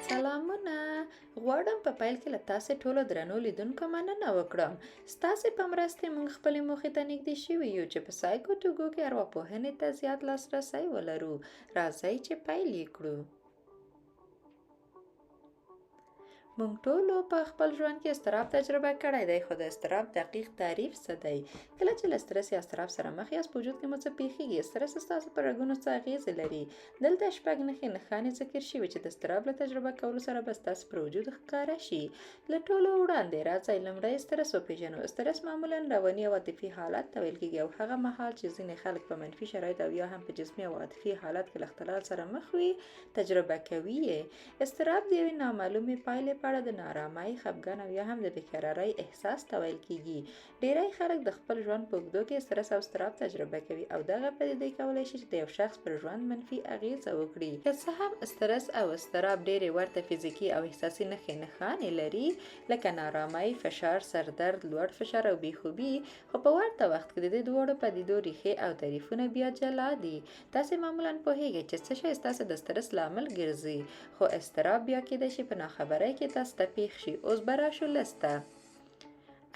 سلامونه! غواړم په پیل کې له تاسې ټولو درنو لیدونکو مننه وکړم. ستاسې په مرستې موږ خپلې موخې ته نږدې شوي یو چې په سایکوټوګو کې ارواپوهنې ته زیات لاسرسی ولرو. راځئ چې پیل یې کړو. موږ ټولو په خپل ژوند کې اضطراب تجربه کړی دی، خو د اضطراب دقیق تعریف څه دی؟ کله چې له سټرس یا اضطراب سره مخ یاست، په وجود کې مو څه پیښیږي؟ سټرس ستاسو په رګونو څه اغیزې لري؟ دلته شپږ نښانې ذکر شوي چې د اضطراب له تجربه کولو سره به ستاسو پر وجود ښکاره شي. له ټولو وړاندې راځئ لومړی سټرس وپېژنو. سټرس معمولا رواني او عاطفي حالت ته ویل کېږي، او هغه مهال چې ځینې خلک په منفي شرایطو او یا هم په جسمي او عاطفي حالت کې له اختلال سره مخ وي تجربه کوي یې. اضطراب د یوې نامعلومې پایلې په اړه د نارامۍ، خفګان او یا هم د بېقرارۍ احساس ته ویل کېږي. ډیری خلک د خپل ژوند په اوږدو کې سټرس او اضطراب تجربه کوي، او دغه پدیدې کولی شي چې د یو شخص پر ژوند منفي اغیزه وکړي. که څه هم سټرس او اضطراب ډېرې ورته فزیکي او احساسي نښانې لري، لکه نارامۍ، فشار، سردرد، لوړ فشار او بېخوبي، خو په ورته وخت کې د دې دواړو پدیدو ریښې او تعریفونه بیا جلا دي. تاسې معمولا پوهیږئ چې څه شی ستاسو د سټرس لامل ګرځي، خو اضطراب بیا کیدای شي په ناخبرۍ کې تاسو ته پیښ شي. اوس به راشو لسته.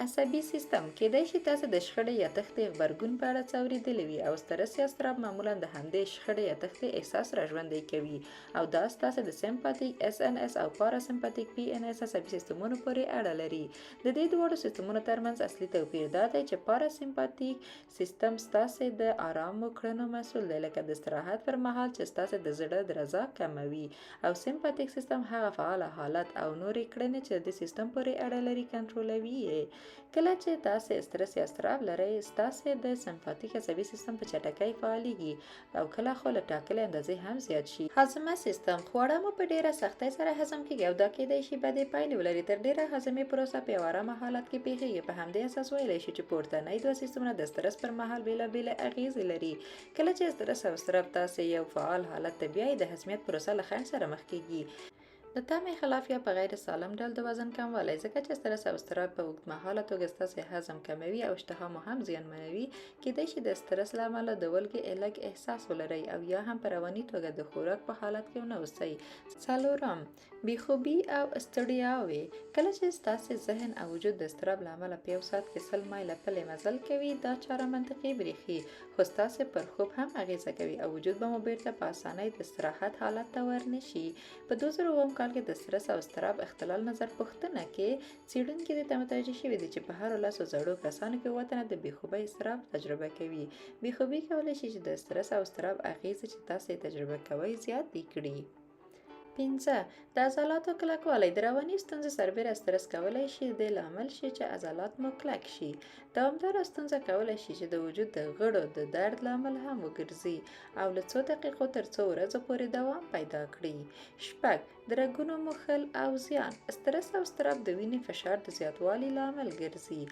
عصبي سیستم کېدای شي تاسو د شخړې یا تښتې غبرګون په اړه څه اورېدلی وي، او سټرس یا اضطراب معمولا د همدې شخړې یا تښتې احساس راژوندی کوي، او دا ستاسو د سمپاتیک اس او پاراسمپاتیک PNS عصبي سیستمونو پورې اړه لري. د دې دواړو سیستمونو ترمنځ اصلي توپیر دا دی چې پاراسمپاتیک سیستم ستاسو د آرامو کړنو مسؤل دی، لکه د استراحت پر مهال چې ستاسو د زړه درزا کموي، او سمپاتیک سیستم هغه فعاله حالت او نورې کړنې چې د سیستم پورې اړه لري کنټرولوي یې. کله چې تاسو سټرس یا اضطراب لرئ، ستاسو د سمپاتیک عصبي سیستم په چټکۍ فعالېږي، او کله خو له ټاکلې اندازې هم زیات شي. هاضمه سیستم خواړه مو په ډیره سختۍ سره هضم کېږي، او دا کېدای شي بدې پایلې ولري. تر ډیره هاضمې پروسه په یو ارامه حالت کې پیښیږي. په همدې اساس ویلی شو چې پورتنۍ دوه سیستمونه د سټرس پر مهال بېلابېلې اغیزې لري. کله چې سټرس او اضطراب تاسو یو فعال حالت ته بیایي، د هضمیت پروسه له خنډ سره مخ کېږي. د تمې خلاف یا په غیر سالم ډول د وزن کموالی، ځکه چې سټرس او اضطراب په اوږدمهاله توګه ستاسې هضم کموي او اشتها مو هم زیانمنوي. کېدای شي د سټرس له امله د ولږې لږ احساس ولرئ، او یا هم په رواني توګه د خوراک په حالت کې ونه اوسئ. څلورم، بېخوبي او ستړیاوې. کله چې ستاسې ذهن او وجود د اضطراب له امله په یو ساعت کې 100 مایله پلې مزل کوي، دا چاره منطقي بریښي، خو ستاسې پر خوب هم اغیزه کوي، او وجود به مو بیرته په اسانۍ د استراحت حالت ته ورنشي. په 2007 کال کې د سټرس او اضطراب اختلال نظر پوښتنه کې څېړونکي دې ته متوجه شوي دي چې په هرو 10 زړو کسانو کې 7 تنه د بېخوبۍ اضطراب تجربه کوي. بېخوبي کولی شي چې د سټرس او اضطراب اغیزې چې تاسې تجربه کوئ زیاتې کړي. 5. د عضلاتو کلکوالی. د رواني ستونزې سربیره سټرس کولی شي د لامل شي چې عضلات مو کلک شي. دوامداره ستونزه کولی شي چې د وجود د غړو د درد لامل هم وګرځي، او له څو دقیقو تر څو ورځو پورې دوام پیدا کړي. 6. د رګونو موښل او زیان. سټرس او اضطراب د وینې فشار د زیاتوالي لامل ګرځي،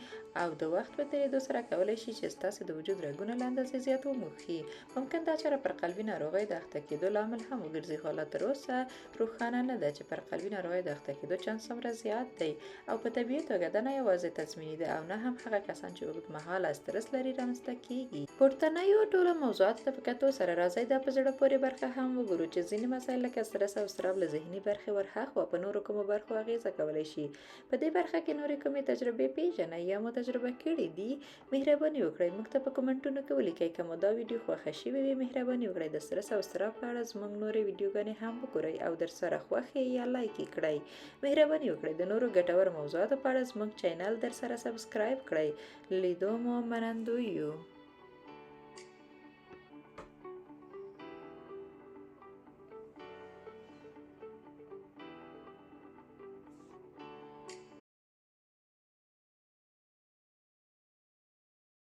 او د وخت په تېرېدو سره کولی شي چې ستاسې د وجود رګونه له اندازې زیات وموښي. ممکن دا چاره پر قلبي ناروغۍ د اخته کېدو لامل هم وګرځي، خو لا تر اوسه روښانه نه ده چې پر قلبي ناروغۍ د اخته کېدو چانس څومره زیات دی، او په طبیعي توګه دا نه یوازې تضمیني ده، او نه هم هغه کسان چې اوږدمهاله سټرس لري رامنځته کېږي. پورتنیو ټولو موضوعاتو ته په کتو سره راځئ دا په زړه پورې برخه هم وګورو چې ځینې مسایل لکه سټرس او اضطراب له ذهني برخې ورهاخوا په نورو کومو برخو اغیزه کولی شي. په دې برخه کې نورې کومې تجربې پیژنئ یا مو تجربه کړي دي؟ مهرباني وکړئ موږ ته په کومنټونو کې ولیکئ. که مو دا ویډیو خوښه شوې وي، مهرباني وکړئ د سټرس او اضطراب په اړه زموږ نورې ویډیوګانې هم وګورئ، او درسره خوښ یا لایک یې کړئ. مهرباني وکړئ د نورو ګټورو موضوعاتو په اړه زموږ چینل درسره سبسکرایب کړئ. لیدو مو منندوی یو.